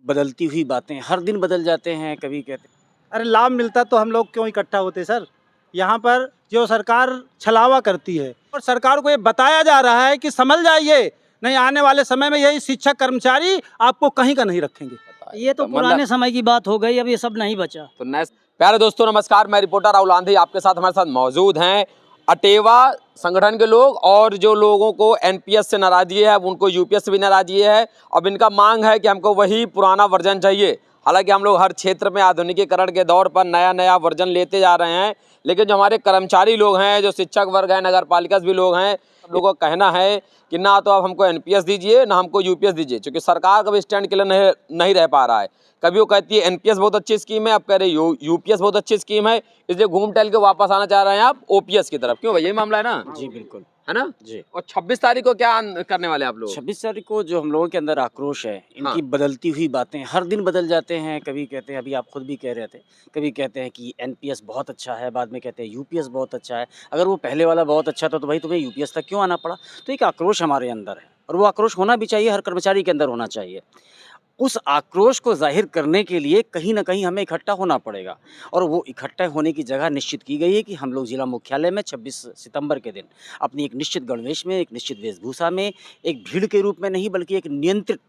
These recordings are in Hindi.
बदलती हुई बातें, हर दिन बदल जाते हैं। कभी कहते अरे लाभ मिलता तो हम लोग क्यों इकट्ठा होते सर। यहाँ पर जो सरकार छलावा करती है और सरकार को ये बताया जा रहा है कि समझ जाइए, नहीं आने वाले समय में यही शिक्षक कर्मचारी आपको कहीं का नहीं रखेंगे। ये तो पुराने समय की बात हो गई, अब ये सब नहीं बचा। तो प्यारे दोस्तों नमस्कार, मैं रिपोर्टर राहुल आंधी आपके साथ हमारे साथ मौजूद हैं अटेवा संगठन के लोग, और जो लोगों को एनपीएस से नाराजगी है उनको यूपीएस से भी नाराजगी है। अब इनका मांग है कि हमको वही पुराना वर्जन चाहिए। हालांकि हम लोग हर क्षेत्र में आधुनिकीकरण के दौर पर नया नया वर्जन लेते जा रहे हैं, लेकिन जो हमारे कर्मचारी लोग हैं, जो शिक्षक वर्ग हैं, नगर पालिका भी लोग हैं, लोगों का कहना है कि ना तो अब हमको एनपीएस दीजिए ना हमको यूपीएस दीजिए, क्योंकि सरकार कभी स्टैंड के लिए नहीं रह पा रहा है। कभी वो कहती है एनपीएस बहुत अच्छी स्कीम है, अब कह रहे यूपीएस बहुत अच्छी स्कीम है, इसलिए घूम टहल के वापस आना चाह रहे हैं आप ओपीएस की तरफ। क्यों भाई, यही मामला है ना? जी बिल्कुल, है ना जी। और 26 तारीख को क्या करने वाले आप लोग? 26 तारीख को जो हम लोगों के अंदर आक्रोश है, इनकी बदलती हुई बातें हर दिन बदल जाते हैं। कभी कहते हैं, अभी आप खुद भी कह रहे थे, कभी कहते हैं कि एनपीएस बहुत अच्छा है, बाद में कहते हैं यूपीएस बहुत अच्छा है। अगर वो पहले वाला बहुत अच्छा था तो भाई तुम्हें यूपीएस तक क्यों आना पड़ा? तो एक आक्रोश हमारे अंदर है और वो आक्रोश होना भी चाहिए, हर कर्मचारी के अंदर होना चाहिए। उस आक्रोश को जाहिर करने के लिए कहीं न कहीं हमें इकट्ठा होना पड़ेगा, और वो इकट्ठा होने की जगह निश्चित की गई है कि हम लोग जिला मुख्यालय में 26 सितंबर के दिन अपनी एक निश्चित गणवेश में, एक निश्चित वेशभूषा में, एक भीड़ के रूप में नहीं बल्कि एक नियंत्रित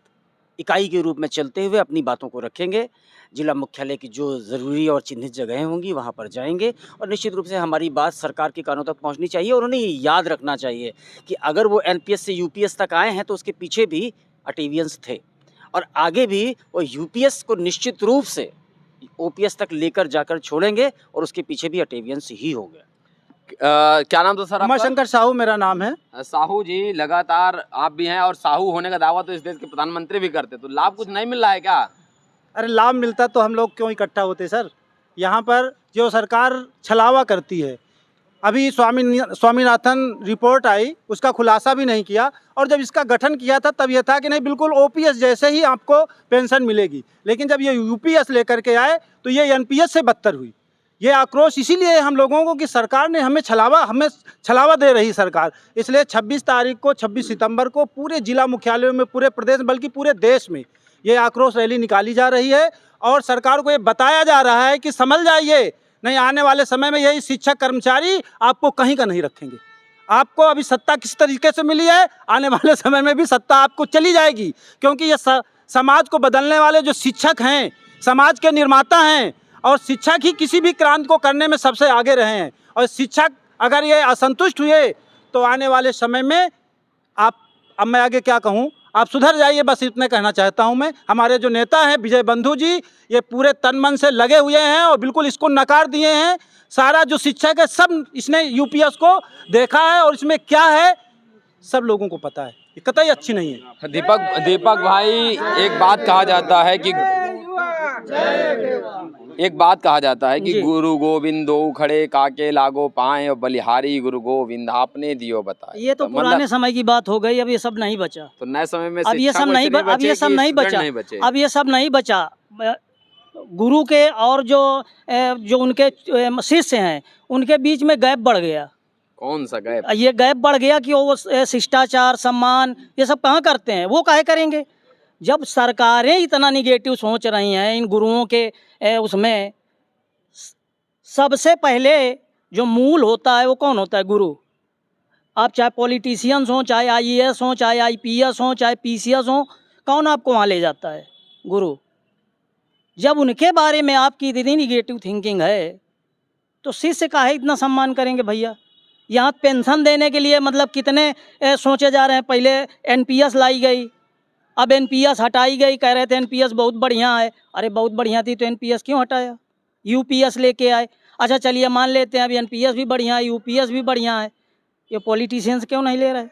इकाई के रूप में चलते हुए अपनी बातों को रखेंगे। जिला मुख्यालय की जो ज़रूरी और चिन्हित जगहें होंगी वहाँ पर जाएँगे, और निश्चित रूप से हमारी बात सरकार के कानों तक पहुँचनी चाहिए, और उन्हें याद रखना चाहिए कि अगर वो एनपीएस से यूपीएस तक आए हैं तो उसके पीछे भी अटेवियंस थे, और आगे भी वो यूपीएस को निश्चित रूप से ओपीएस तक लेकर जाकर छोड़ेंगे, और उसके पीछे भी अटेवियंस ही होगा। क्या नाम था सर आपका? उमाशंकर साहू मेरा नाम है। साहू जी, लगातार आप भी हैं और साहू होने का दावा तो इस देश के प्रधानमंत्री भी करते, तो लाभ कुछ नहीं मिल रहा है क्या? अरे लाभ मिलता तो हम लोग क्यों इकट्ठा होते सर। यहाँ पर जो सरकार छलावा करती है, अभी स्वामीनाथन रिपोर्ट आई, उसका खुलासा भी नहीं किया, और जब इसका गठन किया था तब यह था कि नहीं बिल्कुल ओपीएस जैसे ही आपको पेंशन मिलेगी, लेकिन जब ये यूपीएस लेकर के आए तो ये एनपीएस से बदतर हुई। ये आक्रोश इसीलिए हम लोगों को कि सरकार ने हमें छलावा दे रही सरकार। इसलिए 26 तारीख को, 26 सितंबर को पूरे जिला मुख्यालयों में, पूरे प्रदेश बल्कि पूरे देश में ये आक्रोश रैली निकाली जा रही है, और सरकार को ये बताया जा रहा है कि समझ जाइए, नहीं आने वाले समय में यही शिक्षक कर्मचारी आपको कहीं का नहीं रखेंगे। आपको अभी सत्ता किस तरीके से मिली है, आने वाले समय में भी सत्ता आपको चली जाएगी, क्योंकि ये समाज को बदलने वाले जो शिक्षक हैं, समाज के निर्माता हैं, और शिक्षक ही किसी भी क्रांति को करने में सबसे आगे रहे हैं। और शिक्षक अगर ये असंतुष्ट हुए तो आने वाले समय में आप, अब मैं आगे क्या कहूँ, आप सुधर जाइए, बस इतने कहना चाहता हूं मैं। हमारे जो नेता हैं विजय बंधु जी, ये पूरे तन मन से लगे हुए हैं और बिल्कुल इसको नकार दिए हैं। सारा जो शिक्षक है सब इसने यूपीएस को देखा है, और इसमें क्या है सब लोगों को पता है, ये कतई अच्छी नहीं है। दीपक भाई, एक बात कहा जाता है कि गुरु गोविंदो खड़े काके लागो पाए, और बलिहारी गुरु गोविंद आपने दियो बताए। ये तो पुराने समय की बात हो गई, अब ये सब नहीं बचा। तो नए समय में अब ये सब नहीं बचा। गुरु के और जो उनके शिष्य हैं उनके बीच में गैप बढ़ गया। कौन सा गैप? ये गैप बढ़ गया कि वो शिष्टाचार, सम्मान ये सब कहाँ करते हैं, वो काहे करेंगे। जब सरकारें इतना निगेटिव सोच रही हैं इन गुरुओं के उसमें, सबसे पहले जो मूल होता है वो कौन होता है? गुरु। आप चाहे पॉलिटिशियंस हों, चाहे आईएएस हों, चाहे आईपीएस हों, चाहे पीसीएस हों, कौन आपको वहाँ ले जाता है? गुरु। जब उनके बारे में आपकी इतनी निगेटिव थिंकिंग है तो शिष्य का है इतना सम्मान करेंगे भैया। यहाँ पेंशन देने के लिए मतलब कितने सोचे जा रहे हैं। पहले एनपीएस लाई गई, अब एनपीएस हटाई गई, कह रहे थे एनपीएस बहुत बढ़िया है। अरे बहुत बढ़िया थी तो एनपीएस क्यों हटाया? यूपीएस लेके आए। अच्छा चलिए मान लेते हैं अभी एनपीएस भी बढ़िया है, यूपीएस भी बढ़िया है, ये पॉलिटिशियंस क्यों नहीं ले रहे?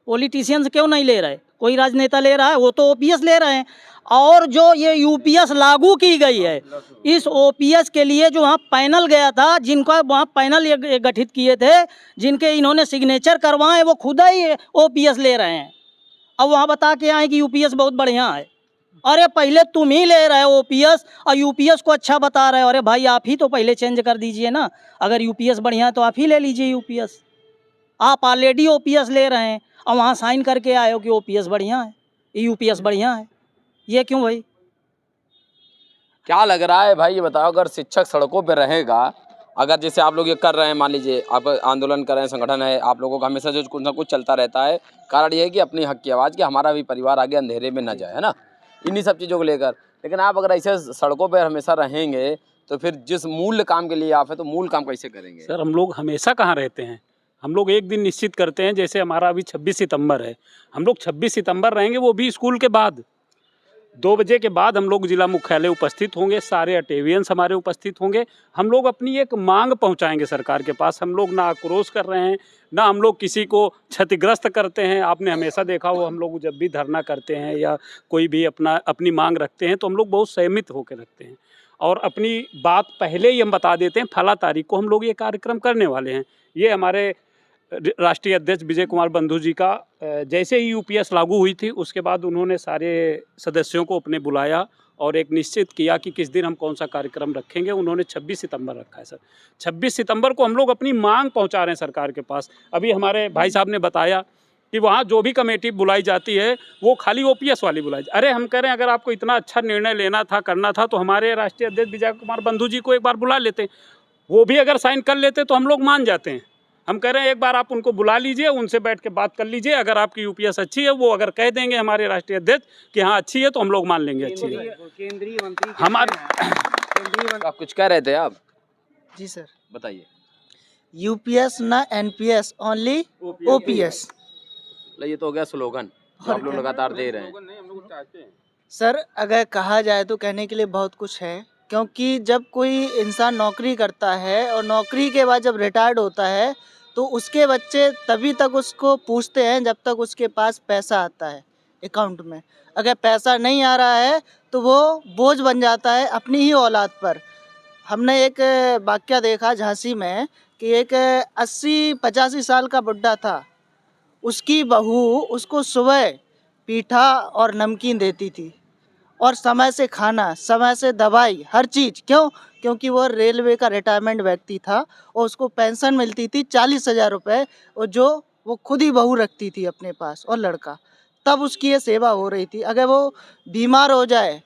पॉलिटिशियंस क्यों नहीं ले रहे? कोई राजनेता ले रहा है, वो तो ओपीएस ले रहे हैं। और जो ये यूपीएस लागू की गई है, इस ओपीएस के लिए जो वहाँ पैनल गया था, जिनका वहाँ पैनल ये गठित किए थे, जिनके इन्होंने सिग्नेचर करवाए, वो खुद ही ओपीएस ले रहे हैं। अब वहाँ बता के आए कि यूपीएस बहुत बढ़िया है। अरे पहले तुम ही ले रहे हो ओपीएस और यूपीएस को अच्छा बता रहे हो। अरे भाई आप ही तो पहले चेंज कर दीजिए ना। अगर यूपीएस बढ़िया है तो आप ही ले लीजिए यूपीएस। आप ऑलरेडी ओपीएस ले रहे हैं और वहाँ साइन करके आए हो कि ओपीएस बढ़िया है, यूपीएस बढ़िया है। ये क्यों भाई? क्या लग रहा है भाई, ये बताओ, अगर शिक्षक सड़कों पे रहेगा, अगर जैसे आप लोग ये कर रहे हैं, मान लीजिए आप आंदोलन कर रहे हैं, संगठन है, आप लोगों का हमेशा जो कुछ ना कुछ चलता रहता है, कारण ये है कि अपनी हक की आवाज़, कि हमारा भी परिवार आगे अंधेरे में न जाए, है ना, इन्हीं सब चीज़ों को लेकर। लेकिन आप अगर ऐसे सड़कों पर हमेशा रहेंगे तो फिर जिस मूल काम के लिए आप है, तो मूल काम कैसे करेंगे? सर हम लोग हमेशा कहाँ रहते हैं, हम लोग एक दिन निश्चित करते हैं, जैसे हमारा अभी 26 सितंबर है, हम लोग 26 सितंबर रहेंगे, वो भी स्कूल के बाद 2 बजे के बाद हम लोग जिला मुख्यालय उपस्थित होंगे, सारे अटेवियंस हमारे उपस्थित होंगे। हम लोग अपनी एक मांग पहुंचाएंगे सरकार के पास। हम लोग ना आक्रोश कर रहे हैं, ना हम लोग किसी को क्षतिग्रस्त करते हैं। आपने हमेशा देखा हो, हम लोग जब भी धरना करते हैं या कोई भी अपनी मांग रखते हैं तो हम लोग बहुत संयमित होकर रखते हैं और अपनी बात पहले ही हम बता देते हैं, फला तारीख को हम लोग ये कार्यक्रम करने वाले हैं। ये हमारे राष्ट्रीय अध्यक्ष विजय कुमार बंधु जी का जैसे ही यूपीएस लागू हुई थी उसके बाद उन्होंने सारे सदस्यों को अपने बुलाया और एक निश्चित किया कि किस दिन हम कौन सा कार्यक्रम रखेंगे। उन्होंने 26 सितंबर रखा है सर। 26 सितंबर को हम लोग अपनी मांग पहुंचा रहे हैं सरकार के पास। अभी हमारे भाई साहब ने बताया कि वहाँ जो भी कमेटी बुलाई जाती है वो खाली ओपीएस वाली बुलाई। अरे हम कह रहे हैं अगर आपको इतना अच्छा निर्णय लेना था, करना था, तो हमारे राष्ट्रीय अध्यक्ष विजय कुमार बंधु जी को एक बार बुला लेते, वो भी अगर साइन कर लेते तो हम लोग मान जाते हैं। हम कह रहे हैं एक बार आप उनको बुला लीजिए, उनसे बैठ के बात कर लीजिए। अगर आपकी यूपीएस अच्छी है, वो अगर कह देंगे हमारे राष्ट्रीय अध्यक्ष कि हाँ अच्छी है, तो हम लोग मान लेंगे अच्छी है। केंद्रीय मंत्री हमारे आप कुछ कह रहे थे आप, जी सर। बताइए। यूपीएस ना एनपीएस, ओनली ओपीएस। ये तो हो गया स्लोगन जो आप लोग लगातार दे रहे हैं। सर अगर कहा जाए तो कहने के लिए बहुत कुछ है, क्योंकि जब कोई इंसान नौकरी करता है और नौकरी के बाद जब रिटायर्ड होता है तो उसके बच्चे तभी तक उसको पूछते हैं जब तक उसके पास पैसा आता है अकाउंट में। अगर पैसा नहीं आ रहा है तो वो बोझ बन जाता है अपनी ही औलाद पर। हमने एक वाकया देखा झांसी में कि एक 80-85 साल का बुड्ढा था, उसकी बहू उसको सुबह पीठा और नमकीन देती थी और समय से खाना, समय से दवाई, हर चीज़। क्यों? क्योंकि वो रेलवे का रिटायरमेंट व्यक्ति था और उसको पेंशन मिलती थी 40,000 रुपये, और जो वो खुद ही बहू रखती थी अपने पास और लड़का, तब उसकी ये सेवा हो रही थी। अगर वो बीमार हो जाए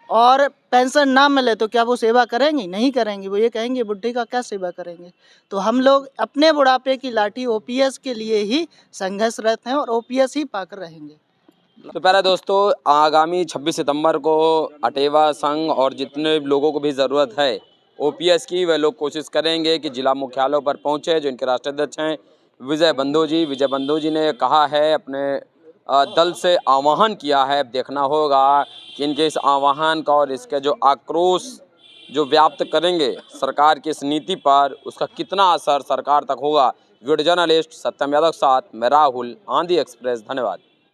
और पेंशन ना मिले तो क्या वो सेवा करेंगी? नहीं करेंगी। वो ये कहेंगे बुढ़े का क्या सेवा करेंगे। तो हम लोग अपने बुढ़ापे की लाठी ओपीएस के लिए ही संघर्षरत हैं और ओपीएस ही पाकर रहेंगे। तो प्यारे दोस्तों, आगामी 26 सितंबर को अटेवा संघ और जितने लोगों को भी ज़रूरत है ओपीएस की, वे लोग कोशिश करेंगे कि जिला मुख्यालयों पर पहुंचे। जो इनके राष्ट्रीय अध्यक्ष हैं विजय बंधु जी ने कहा है, अपने दल से आह्वान किया है। अब देखना होगा कि इनके इस आह्वान का और इसके जो आक्रोश जो व्याप्त करेंगे सरकार की इस नीति पर, उसका कितना असर सरकार तक होगा। वीडियो जर्नलिस्ट सत्यम यादव के साथ मैं राहुल, आंधी एक्सप्रेस। धन्यवाद।